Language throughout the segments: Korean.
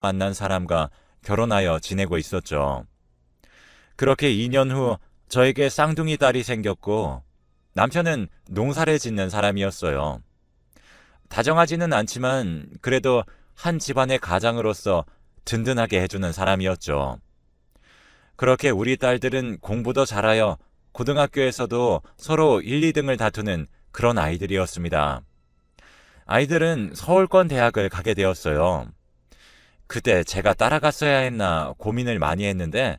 만난 사람과 결혼하여 지내고 있었죠. 그렇게 2년 후 저에게 쌍둥이 딸이 생겼고 남편은 농사를 짓는 사람이었어요. 다정하지는 않지만 그래도 한 집안의 가장으로서 든든하게 해주는 사람이었죠. 그렇게 우리 딸들은 공부도 잘하여 고등학교에서도 서로 1, 2등을 다투는 그런 아이들이었습니다. 아이들은 서울권 대학을 가게 되었어요. 그때 제가 따라갔어야 했나 고민을 많이 했는데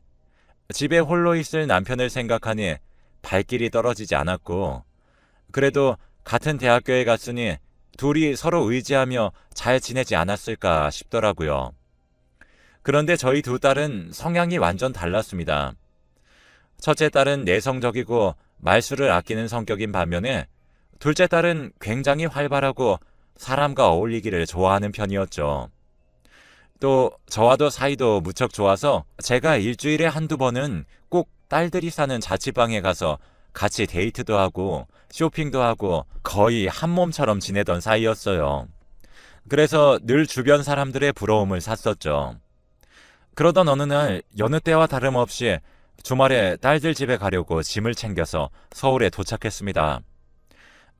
집에 홀로 있을 남편을 생각하니 발길이 떨어지지 않았고 그래도 같은 대학교에 갔으니 둘이 서로 의지하며 잘 지내지 않았을까 싶더라고요. 그런데 저희 두 딸은 성향이 완전 달랐습니다. 첫째 딸은 내성적이고 말수를 아끼는 성격인 반면에 둘째 딸은 굉장히 활발하고 사람과 어울리기를 좋아하는 편이었죠. 또 저와도 사이도 무척 좋아서 제가 일주일에 한두 번은 꼭 딸들이 사는 자취방에 가서 같이 데이트도 하고 쇼핑도 하고 거의 한 몸처럼 지내던 사이였어요. 그래서 늘 주변 사람들의 부러움을 샀었죠. 그러던 어느 날 여느 때와 다름없이 주말에 딸들 집에 가려고 짐을 챙겨서 서울에 도착했습니다.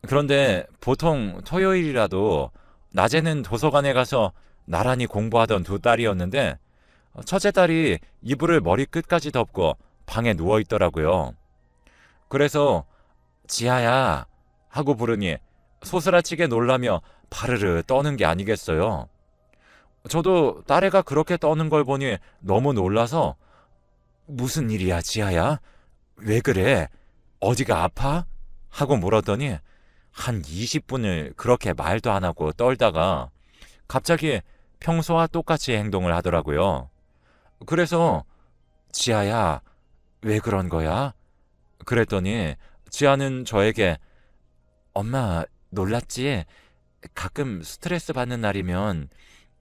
그런데 보통 토요일이라도 낮에는 도서관에 가서 나란히 공부하던 두 딸이었는데 첫째 딸이 이불을 머리끝까지 덮고 방에 누워 있더라고요. 그래서 지아야 하고 부르니 소스라치게 놀라며 바르르 떠는 게 아니겠어요. 저도 딸애가 그렇게 떠는 걸 보니 너무 놀라서 무슨 일이야 지아야? 왜 그래? 어디가 아파? 하고 물었더니 한 20분을 그렇게 말도 안 하고 떨다가 갑자기 평소와 똑같이 행동을 하더라고요. 그래서 지아야 왜 그런 거야? 그랬더니 지아는 저에게 엄마 놀랐지? 가끔 스트레스 받는 날이면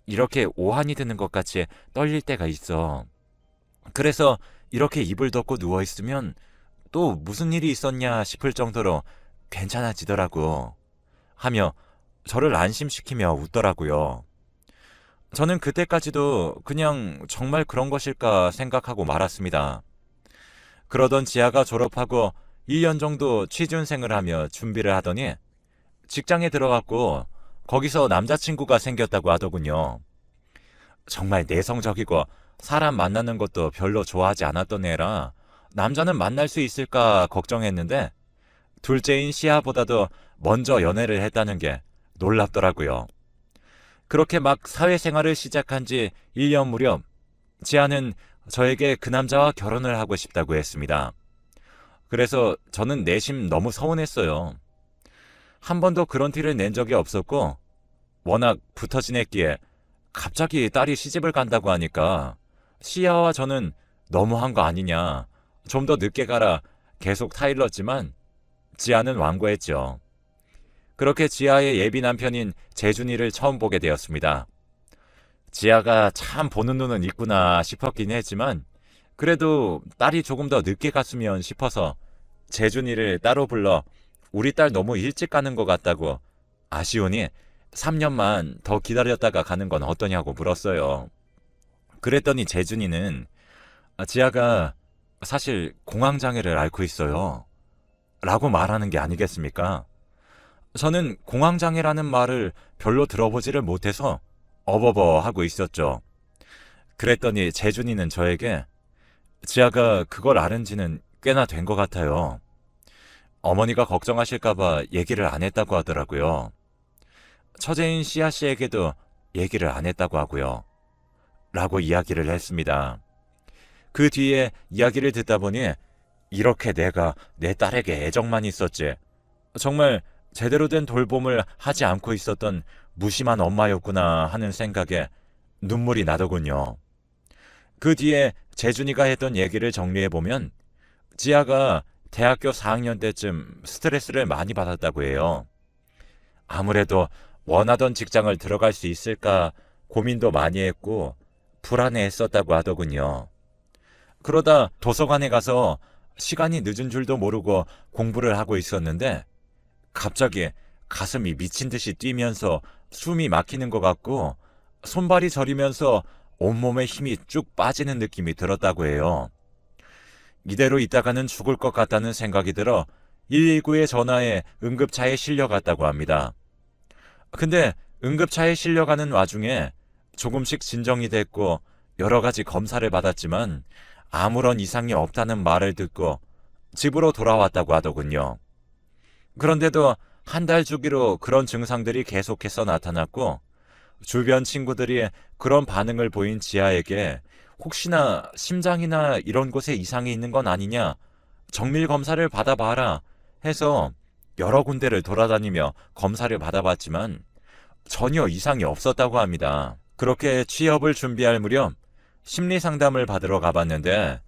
이렇게 오한이 드는 것 같이 떨릴 때가 있어. 그래서 이렇게 이불 덮고 누워있으면 또 무슨 일이 있었냐 싶을 정도로 괜찮아지더라고. 하며 저를 안심시키며 웃더라고요. 저는 그때까지도 그냥 정말 그런 것일까 생각하고 말았습니다. 그러던 지아가 졸업하고 1년 정도 취준생을 하며 준비를 하더니 직장에 들어갔고 거기서 남자친구가 생겼다고 하더군요. 정말 내성적이고 사람 만나는 것도 별로 좋아하지 않았던 애라 남자는 만날 수 있을까 걱정했는데 둘째인 시아보다도 먼저 연애를 했다는 게 놀랍더라고요. 그렇게 막 사회생활을 시작한 지 1년 무렵 지아는 저에게 그 남자와 결혼을 하고 싶다고 했습니다. 그래서 저는 내심 너무 서운했어요. 한 번도 그런 티를 낸 적이 없었고 워낙 붙어 지냈기에 갑자기 딸이 시집을 간다고 하니까 시아와 저는 너무한 거 아니냐, 좀 더 늦게 가라 계속 타일렀지만 지아는 완고했죠. 그렇게 지아의 예비 남편인 재준이를 처음 보게 되었습니다. 지아가 참 보는 눈은 있구나 싶었긴 했지만 그래도 딸이 조금 더 늦게 갔으면 싶어서 재준이를 따로 불러 우리 딸 너무 일찍 가는 것 같다고 아쉬우니 3년만 더 기다렸다가 가는 건 어떠냐고 물었어요. 그랬더니 재준이는 지아가 사실 공황장애를 앓고 있어요 라고 말하는 게 아니겠습니까? 저는 공황장애라는 말을 별로 들어보지를 못해서 어버버 하고 있었죠. 그랬더니 재준이는 저에게 지아가 그걸 앓은 지는 꽤나 된 것 같아요. 어머니가 걱정하실까봐 얘기를 안 했다고 하더라고요. 처제인 시아 씨에게도 얘기를 안 했다고 하고요. 라고 이야기를 했습니다. 그 뒤에 이야기를 듣다 보니 이렇게 내가 내 딸에게 애정만 있었지 정말 제대로 된 돌봄을 하지 않고 있었던 무심한 엄마였구나 하는 생각에 눈물이 나더군요. 그 뒤에 재준이가 했던 얘기를 정리해보면 지아가 대학교 4학년 때쯤 스트레스를 많이 받았다고 해요. 아무래도 원하던 직장을 들어갈 수 있을까 고민도 많이 했고 불안해했었다고 하더군요. 그러다 도서관에 가서 시간이 늦은 줄도 모르고 공부를 하고 있었는데 갑자기 가슴이 미친 듯이 뛰면서 숨이 막히는 것 같고 손발이 저리면서 온몸에 힘이 쭉 빠지는 느낌이 들었다고 해요. 이대로 있다가는 죽을 것 같다는 생각이 들어 119에 전화해 응급차에 실려갔다고 합니다. 근데 응급차에 실려가는 와중에 조금씩 진정이 됐고 여러 가지 검사를 받았지만 아무런 이상이 없다는 말을 듣고 집으로 돌아왔다고 하더군요. 그런데도 한 달 주기로 그런 증상들이 계속해서 나타났고 주변 친구들이 그런 반응을 보인 지아에게 혹시나 심장이나 이런 곳에 이상이 있는 건 아니냐, 정밀 검사를 받아봐라 해서 여러 군데를 돌아다니며 검사를 받아봤지만 전혀 이상이 없었다고 합니다. 그렇게 취업을 준비할 무렵 심리 상담을 받으러 가봤는데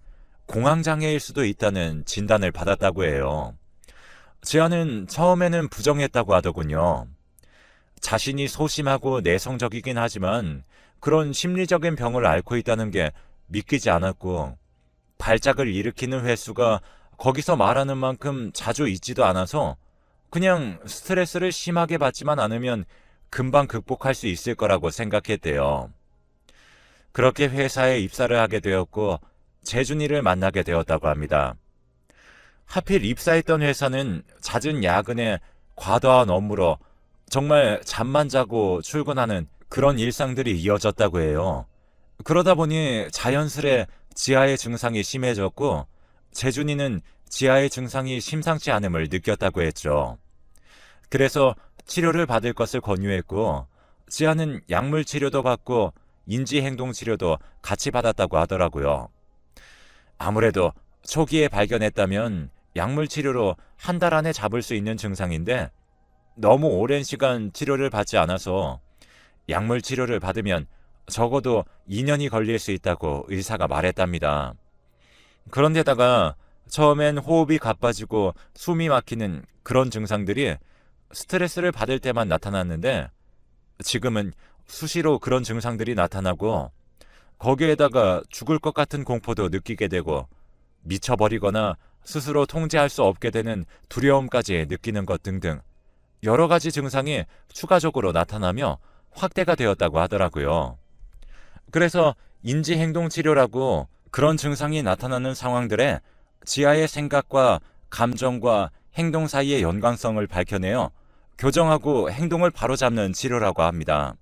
공황장애일 수도 있다는 진단을 받았다고 해요. 지아는 처음에는 부정했다고 하더군요. 자신이 소심하고 내성적이긴 하지만 그런 심리적인 병을 앓고 있다는 게 믿기지 않았고 발작을 일으키는 횟수가 거기서 말하는 만큼 자주 있지도 않아서 그냥 스트레스를 심하게 받지만 않으면 금방 극복할 수 있을 거라고 생각했대요. 그렇게 회사에 입사를 하게 되었고 재준이를 만나게 되었다고 합니다. 하필 입사했던 회사는 잦은 야근에 과도한 업무로 정말 잠만 자고 출근하는 그런 일상들이 이어졌다고 해요. 그러다 보니 자연스레 지하의 증상이 심해졌고 재준이는 지하의 증상이 심상치 않음을 느꼈다고 했죠. 그래서 치료를 받을 것을 권유했고 지하는 약물 치료도 받고 인지행동 치료도 같이 받았다고 하더라고요. 아무래도 초기에 발견했다면 약물 치료로 한 달 안에 잡을 수 있는 증상인데 너무 오랜 시간 치료를 받지 않아서 약물 치료를 받으면 적어도 2년이 걸릴 수 있다고 의사가 말했답니다. 그런데다가 처음엔 호흡이 가빠지고 숨이 막히는 그런 증상들이 스트레스를 받을 때만 나타났는데 지금은 수시로 그런 증상들이 나타나고 거기에다가 죽을 것 같은 공포도 느끼게 되고 미쳐버리거나 스스로 통제할 수 없게 되는 두려움까지 느끼는 것 등등 여러 가지 증상이 추가적으로 나타나며 확대가 되었다고 하더라고요. 그래서 인지행동치료라고 그런 증상이 나타나는 상황들에 지하의 생각과 감정과 행동 사이의 연관성을 밝혀내어 교정하고 행동을 바로잡는 치료라고 합니다.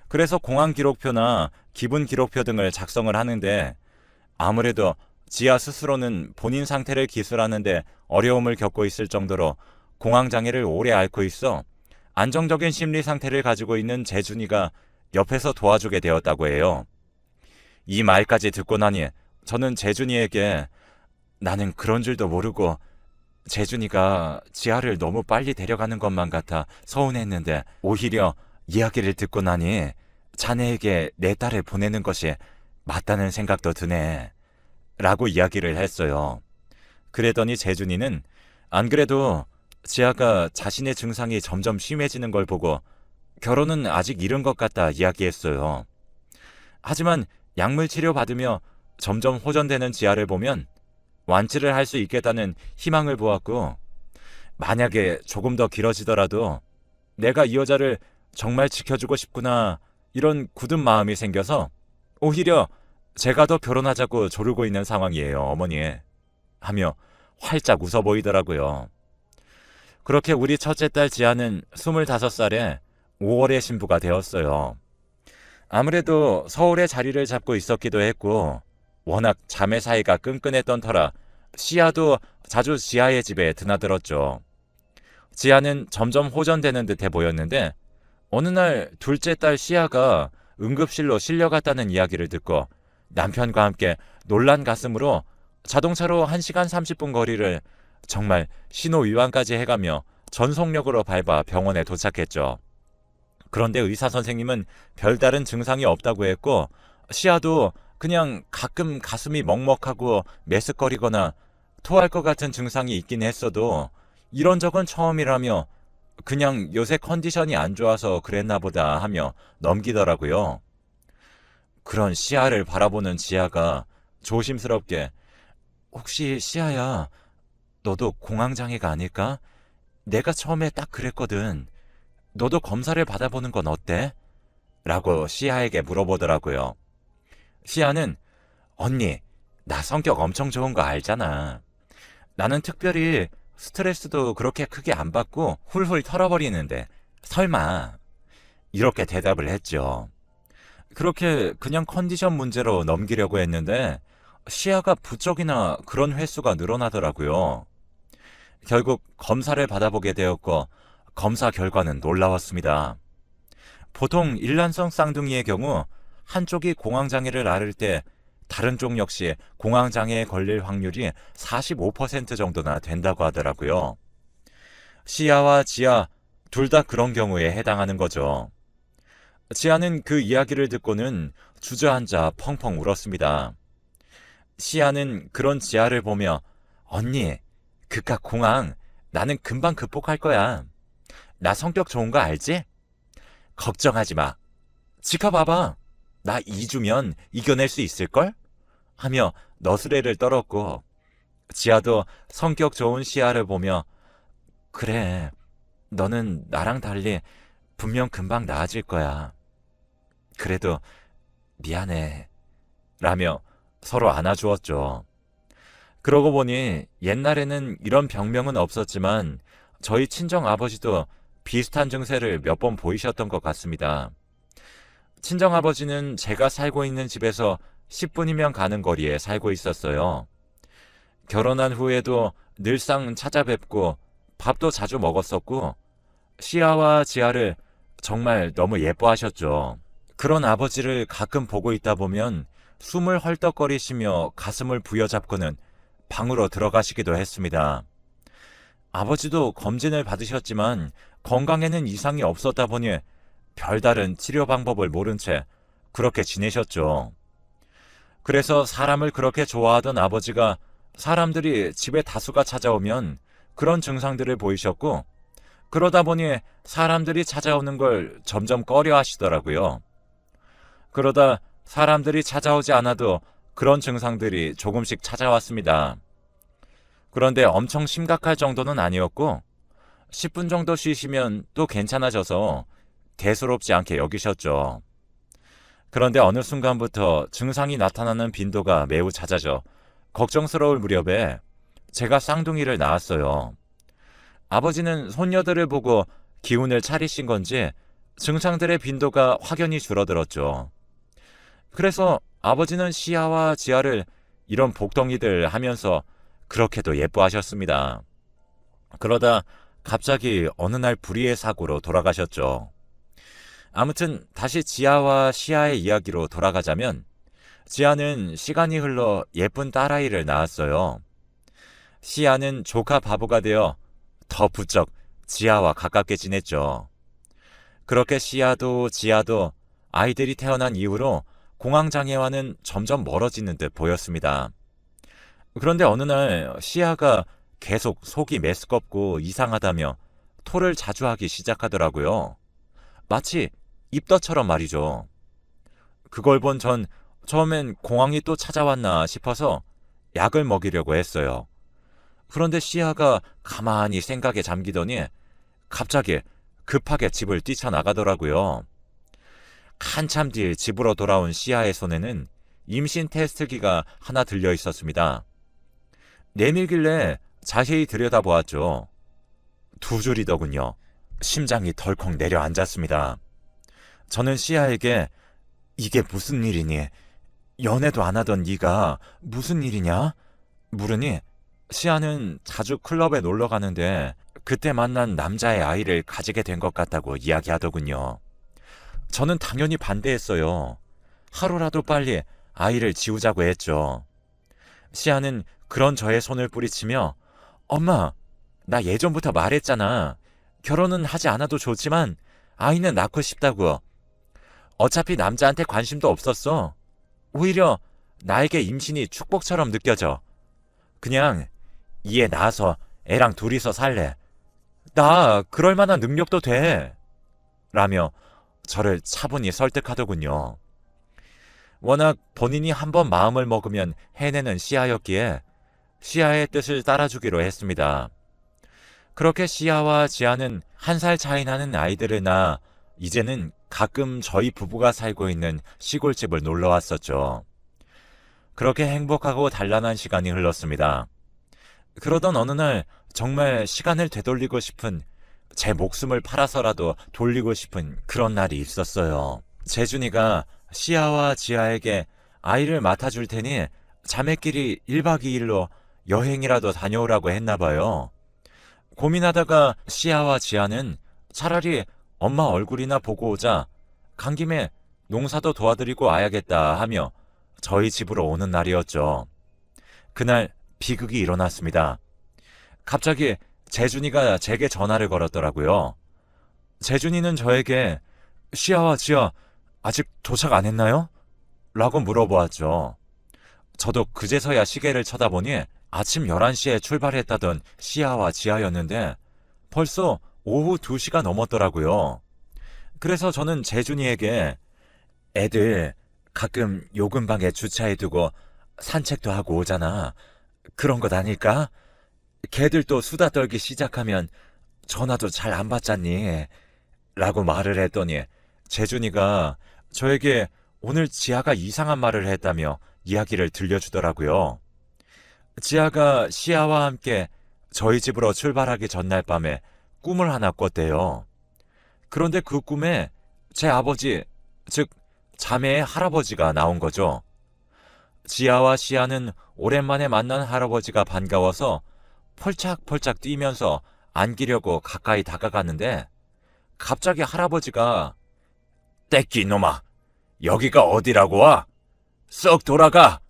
그래서 공황기록표나 기분기록표 등을 작성을 하는데 아무래도 지하 스스로는 본인 상태를 기술하는데 어려움을 겪고 있을 정도로 공황장애를 오래 앓고 있어 안정적인 심리 상태를 가지고 있는 재준이가 옆에서 도와주게 되었다고 해요. 이 말까지 듣고 나니 저는 재준이에게 나는 그런 줄도 모르고 재준이가 지하를 너무 빨리 데려가는 것만 같아 서운했는데 오히려 이야기를 듣고 나니 자네에게 내 딸을 보내는 것이 맞다는 생각도 드네 라고 이야기를 했어요. 그랬더니 재준이는 안 그래도 지아가 자신의 증상이 점점 심해지는 걸 보고 결혼은 아직 이른 것 같다 이야기했어요. 하지만 약물 치료 받으며 점점 호전되는 지아를 보면 완치를 할 수 있겠다는 희망을 보았고 만약에 조금 더 길어지더라도 내가 이 여자를 정말 지켜주고 싶구나 이런 굳은 마음이 생겨서 오히려 제가 더 결혼하자고 조르고 있는 상황이에요, 어머니. 하며 활짝 웃어 보이더라고요. 그렇게 우리 첫째 딸 지아는 25살에 5월에 신부가 되었어요. 아무래도 서울에 자리를 잡고 있었기도 했고 워낙 자매 사이가 끈끈했던 터라 시아도 자주 지아의 집에 드나들었죠. 지아는 점점 호전되는 듯해 보였는데 어느 날 둘째 딸 시아가 응급실로 실려갔다는 이야기를 듣고 남편과 함께 놀란 가슴으로 자동차로 1시간 30분 거리를 정말 신호위반까지 해가며 전속력으로 밟아 병원에 도착했죠. 그런데 의사 선생님은 별다른 증상이 없다고 했고 시아도 그냥 가끔 가슴이 먹먹하고 메스꺼리거나 토할 것 같은 증상이 있긴 했어도 이런 적은 처음이라며 그냥 요새 컨디션이 안 좋아서 그랬나 보다 하며 넘기더라고요. 그런 시아를 바라보는 지아가 조심스럽게 혹시 시아야 너도 공황장애가 아닐까? 내가 처음에 딱 그랬거든. 너도 검사를 받아보는 건 어때? 라고 시아에게 물어보더라고요. 시아는 언니, 나 성격 엄청 좋은 거 알잖아. 나는 특별히 스트레스도 그렇게 크게 안 받고 훌훌 털어버리는데 설마 이렇게 대답을 했죠. 그렇게 그냥 컨디션 문제로 넘기려고 했는데 시야가 부쩍이나 그런 횟수가 늘어나더라고요. 결국 검사를 받아보게 되었고 검사 결과는 놀라웠습니다. 보통 일란성 쌍둥이의 경우 한쪽이 공황장애를 앓을 때 다른 쪽 역시 공황장애에 걸릴 확률이 45% 정도나 된다고 하더라고요. 시아와 지아 둘 다 그런 경우에 해당하는 거죠. 지아는 그 이야기를 듣고는 주저앉아 펑펑 울었습니다. 시아는 그런 지아를 보며 언니, 그깟 공황 나는 금방 극복할 거야. 나 성격 좋은 거 알지? 걱정하지 마. 지켜봐봐. 나 2주면 이겨낼 수 있을걸? 하며 너스레를 떨었고 지아도 성격 좋은 시아를 보며 그래, 너는 나랑 달리 분명 금방 나아질 거야. 그래도 미안해. 라며 서로 안아주었죠. 그러고 보니 옛날에는 이런 병명은 없었지만 저희 친정 아버지도 비슷한 증세를 몇 번 보이셨던 것 같습니다. 친정 아버지는 제가 살고 있는 집에서 10분이면 가는 거리에 살고 있었어요. 결혼한 후에도 늘상 찾아뵙고 밥도 자주 먹었었고 시아와 지아를 정말 너무 예뻐하셨죠. 그런 아버지를 가끔 보고 있다 보면 숨을 헐떡거리시며 가슴을 부여잡고는 방으로 들어가시기도 했습니다. 아버지도 검진을 받으셨지만 건강에는 이상이 없었다 보니 별다른 치료 방법을 모른 채 그렇게 지내셨죠. 그래서 사람을 그렇게 좋아하던 아버지가 사람들이 집에 다수가 찾아오면 그런 증상들을 보이셨고 그러다 보니 사람들이 찾아오는 걸 점점 꺼려 하시더라고요. 그러다 사람들이 찾아오지 않아도 그런 증상들이 조금씩 찾아왔습니다. 그런데 엄청 심각할 정도는 아니었고 10분 정도 쉬시면 또 괜찮아져서 대수롭지 않게 여기셨죠. 그런데 어느 순간부터 증상이 나타나는 빈도가 매우 잦아져 걱정스러울 무렵에 제가 쌍둥이를 낳았어요. 아버지는 손녀들을 보고 기운을 차리신 건지 증상들의 빈도가 확연히 줄어들었죠. 그래서 아버지는 시아와 지아를 이런 복덩이들 하면서 그렇게도 예뻐하셨습니다. 그러다 갑자기 어느 날 불의의 사고로 돌아가셨죠. 아무튼 다시 지아와 시아의 이야기로 돌아가자면 지아는 시간이 흘러 예쁜 딸아이를 낳았어요. 시아는 조카 바보가 되어 더 부쩍 지아와 가깝게 지냈죠. 그렇게 시아도 지아도 아이들이 태어난 이후로 공황장애와는 점점 멀어지는 듯 보였습니다. 그런데 어느 날 시아가 계속 속이 메스껍고 이상하다며 토를 자주 하기 시작하더라고요. 마치 입덧처럼 말이죠. 그걸 본 전 처음엔 공황이 또 찾아왔나 싶어서 약을 먹이려고 했어요. 그런데 시아가 가만히 생각에 잠기더니 갑자기 급하게 집을 뛰쳐나가더라고요. 한참 뒤 집으로 돌아온 시아의 손에는 임신 테스트기가 하나 들려 있었습니다. 내밀길래 자세히 들여다보았죠. 2줄이더군요. 심장이 덜컥 내려앉았습니다. 저는 시아에게 이게 무슨 일이니? 연애도 안 하던 네가 무슨 일이냐? 물으니 시아는 자주 클럽에 놀러 가는데 그때 만난 남자의 아이를 가지게 된 것 같다고 이야기하더군요. 저는 당연히 반대했어요. 하루라도 빨리 아이를 지우자고 했죠. 시아는 그런 저의 손을 뿌리치며 엄마, 나 예전부터 말했잖아. 결혼은 하지 않아도 좋지만 아이는 낳고 싶다고. 어차피 남자한테 관심도 없었어. 오히려 나에게 임신이 축복처럼 느껴져. 그냥 이에 낳아서 애랑 둘이서 살래. 나 그럴 만한 능력도 돼. 라며 저를 차분히 설득하더군요. 워낙 본인이 한번 마음을 먹으면 해내는 시아였기에 시아의 뜻을 따라주기로 했습니다. 그렇게 시아와 지아는 1살 차이 나는 아이들을 낳아 이제는 가끔 저희 부부가 살고 있는 시골집을 놀러 왔었죠. 그렇게 행복하고 단란한 시간이 흘렀습니다. 그러던 어느 날 정말 시간을 되돌리고 싶은, 제 목숨을 팔아서라도 돌리고 싶은 그런 날이 있었어요. 재준이가 시아와 지아에게 아이를 맡아줄 테니 자매끼리 1박 2일로 여행이라도 다녀오라고 했나 봐요. 고민하다가 시아와 지아는 차라리 엄마 얼굴이나 보고 오자, 간 김에 농사도 도와드리고 와야겠다 하며 저희 집으로 오는 날이었죠. 그날 비극이 일어났습니다. 갑자기 재준이가 제게 전화를 걸었더라고요. 재준이는 저에게 시아와 지아 아직 도착 안 했나요? 라고 물어보았죠. 저도 그제서야 시계를 쳐다보니 아침 11시에 출발했다던 시아와 지아였는데 벌써 오후 2시가 넘었더라고요. 그래서 저는 재준이에게 애들 가끔 요 근방에 주차해두고 산책도 하고 오잖아. 그런 것 아닐까? 걔들 또 수다 떨기 시작하면 전화도 잘 안 받잖니? 라고 말을 했더니 재준이가 저에게 오늘 지아가 이상한 말을 했다며 이야기를 들려주더라고요. 지아가 시아와 함께 저희 집으로 출발하기 전날 밤에 꿈을 하나 꿨대요. 그런데 그 꿈에 제 아버지, 즉 자매의 할아버지가 나온 거죠. 지아와 시아는 오랜만에 만난 할아버지가 반가워서 펄짝펄짝 뛰면서 안기려고 가까이 다가갔는데 갑자기 할아버지가 떼끼 놈아, 여기가 어디라고 와? 썩 돌아가!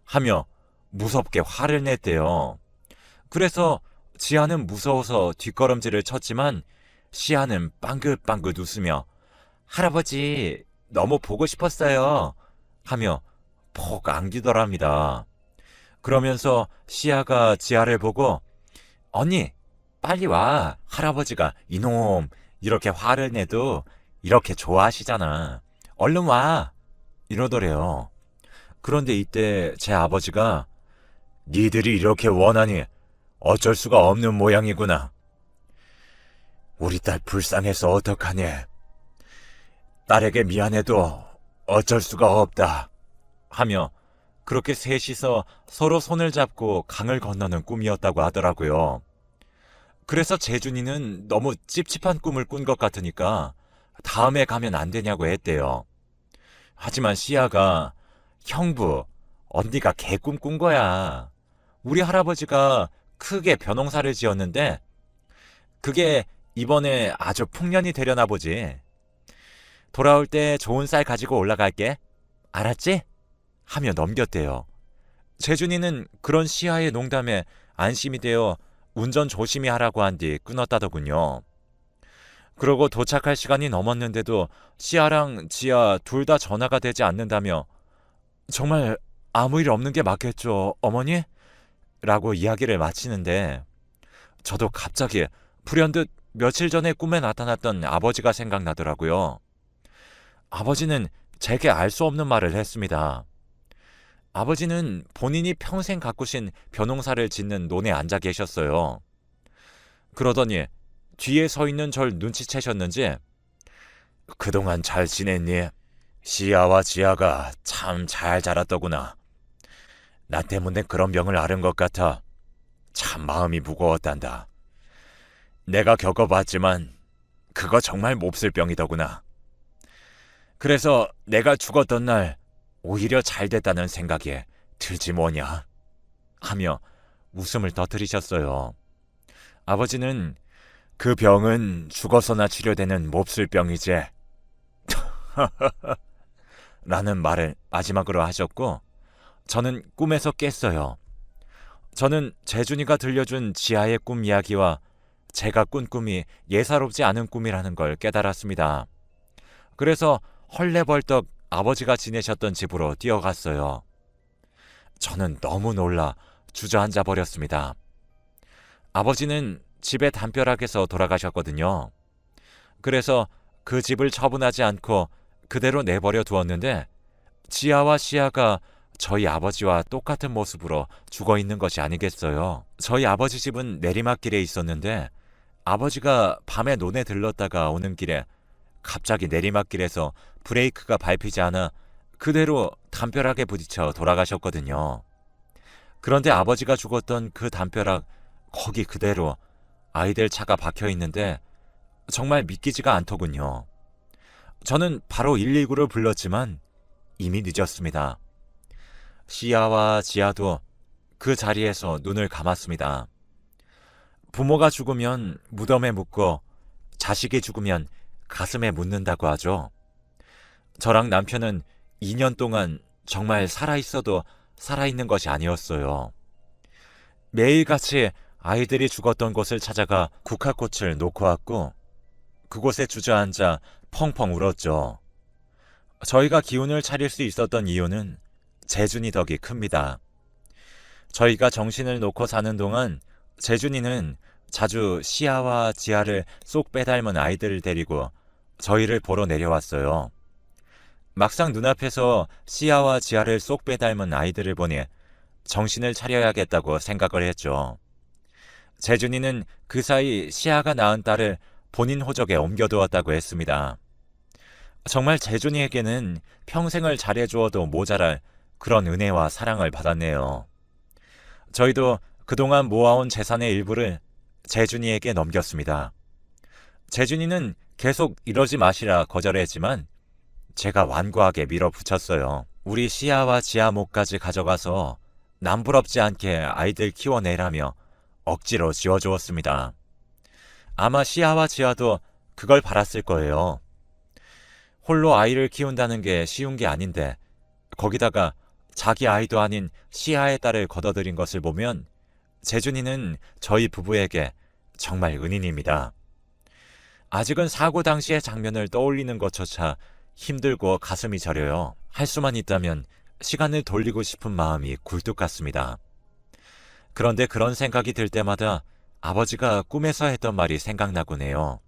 하며 무섭게 화를 냈대요. 그래서 지아는 무서워서 뒷걸음질을 쳤지만 시아는 빵긋빵긋 웃으며 할아버지 너무 보고 싶었어요 하며 폭 안기더랍니다. 그러면서 시아가 지아를 보고 언니 빨리 와, 할아버지가 이놈 이렇게 화를 내도 이렇게 좋아하시잖아, 얼른 와, 이러더래요. 그런데 이때 제 아버지가 니들이 이렇게 원하니 어쩔 수가 없는 모양이구나. 우리 딸 불쌍해서 어떡하니? 딸에게 미안해도 어쩔 수가 없다 하며 그렇게 셋이서 서로 손을 잡고 강을 건너는 꿈이었다고 하더라고요. 그래서 재준이는 너무 찝찝한 꿈을 꾼 것 같으니까 다음에 가면 안 되냐고 했대요. 하지만 시아가 형부, 언니가 개꿈 꾼 거야. 우리 할아버지가 크게 벼농사를 지었는데 그게 이번에 아주 풍년이 되려나 보지. 돌아올 때 좋은 쌀 가지고 올라갈게. 알았지? 하며 넘겼대요. 재준이는 그런 시아의 농담에 안심이 되어 운전 조심히 하라고 한 뒤 끊었다더군요. 그러고 도착할 시간이 넘었는데도 시아랑 지아 둘 다 전화가 되지 않는다며 정말 아무 일 없는 게 맞겠죠, 어머니? 라고 이야기를 마치는데 저도 갑자기 불현듯 며칠 전에 꿈에 나타났던 아버지가 생각나더라고요. 아버지는 제게 알 수 없는 말을 했습니다. 아버지는 본인이 평생 가꾸신 벼농사를 짓는 논에 앉아 계셨어요. 그러더니 뒤에 서 있는 절 눈치채셨는지 그동안 잘 지냈니? 시아와 지아가 참 잘 자랐더구나. 나 때문에 그런 병을 앓은 것 같아 참 마음이 무거웠단다. 내가 겪어봤지만 그거 정말 몹쓸 병이더구나. 그래서 내가 죽었던 날 오히려 잘 됐다는 생각이 들지 뭐냐 하며 웃음을 터뜨리셨어요. 아버지는 그 병은 죽어서나 치료되는 몹쓸 병이지 라는 말을 마지막으로 하셨고 저는 꿈에서 깼어요. 저는 재준이가 들려준 지아의 꿈 이야기와 제가 꾼 꿈이 예사롭지 않은 꿈이라는 걸 깨달았습니다. 그래서 헐레벌떡 아버지가 지내셨던 집으로 뛰어갔어요. 저는 너무 놀라 주저앉아 버렸습니다. 아버지는 집에 담벼락에서 돌아가셨거든요. 그래서 그 집을 처분하지 않고 그대로 내버려 두었는데 지아와 시아가 저희 아버지와 똑같은 모습으로 죽어 있는 것이 아니겠어요. 저희 아버지 집은 내리막길에 있었는데 아버지가 밤에 논에 들렀다가 오는 길에 갑자기 내리막길에서 브레이크가 밟히지 않아 그대로 담벼락에 부딪혀 돌아가셨거든요. 그런데 아버지가 죽었던 그 담벼락 거기 그대로 아이들 차가 박혀 있는데 정말 믿기지가 않더군요. 저는 바로 119를 불렀지만 이미 늦었습니다. 시아와 지아도 그 자리에서 눈을 감았습니다. 부모가 죽으면 무덤에 묻고 자식이 죽으면 가슴에 묻는다고 하죠. 저랑 남편은 2년 동안 정말 살아있어도 살아있는 것이 아니었어요. 매일같이 아이들이 죽었던 곳을 찾아가 국화꽃을 놓고 왔고 그곳에 주저앉아 펑펑 울었죠. 저희가 기운을 차릴 수 있었던 이유는 재준이 덕이 큽니다. 저희가 정신을 놓고 사는 동안 재준이는 자주 시아와 지아를 쏙 빼닮은 아이들을 데리고 저희를 보러 내려왔어요. 막상 눈앞에서 시아와 지아를 쏙 빼닮은 아이들을 보니 정신을 차려야겠다고 생각을 했죠. 재준이는 그 사이 시아가 낳은 딸을 본인 호적에 옮겨두었다고 했습니다. 정말 재준이에게는 평생을 잘해주어도 모자랄 그런 은혜와 사랑을 받았네요. 저희도 그동안 모아온 재산의 일부를 재준이에게 넘겼습니다. 재준이는 계속 이러지 마시라 거절했지만 제가 완고하게 밀어붙였어요. 우리 시아와 지아 몫까지 가져가서 남부럽지 않게 아이들 키워내라며 억지로 지어주었습니다. 아마 시아와 지아도 그걸 바랐을 거예요. 홀로 아이를 키운다는 게 쉬운 게 아닌데 거기다가 자기 아이도 아닌 시아의 딸을 거둬들인 것을 보면 재준이는 저희 부부에게 정말 은인입니다. 아직은 사고 당시의 장면을 떠올리는 것조차 힘들고 가슴이 저려요. 할 수만 있다면 시간을 돌리고 싶은 마음이 굴뚝 같습니다. 그런데 그런 생각이 들 때마다 아버지가 꿈에서 했던 말이 생각나곤 해요.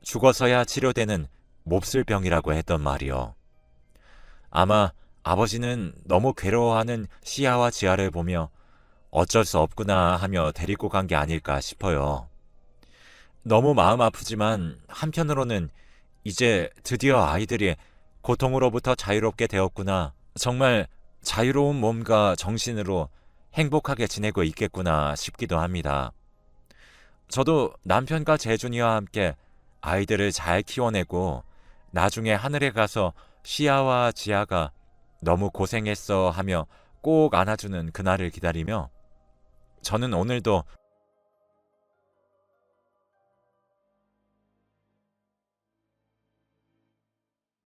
죽어서야 치료되는 몹쓸 병이라고 했던 말이요. 아마 아버지는 너무 괴로워하는 시아와 지아를 보며 어쩔 수 없구나 하며 데리고 간 게 아닐까 싶어요. 너무 마음 아프지만 한편으로는 이제 드디어 아이들이 고통으로부터 자유롭게 되었구나. 정말 자유로운 몸과 정신으로 행복하게 지내고 있겠구나 싶기도 합니다. 저도 남편과 재준이와 함께 아이들을 잘 키워내고 나중에 하늘에 가서 시아와 지아가 너무 고생했어 하며 꼭 안아주는 그날을 기다리며 저는 오늘도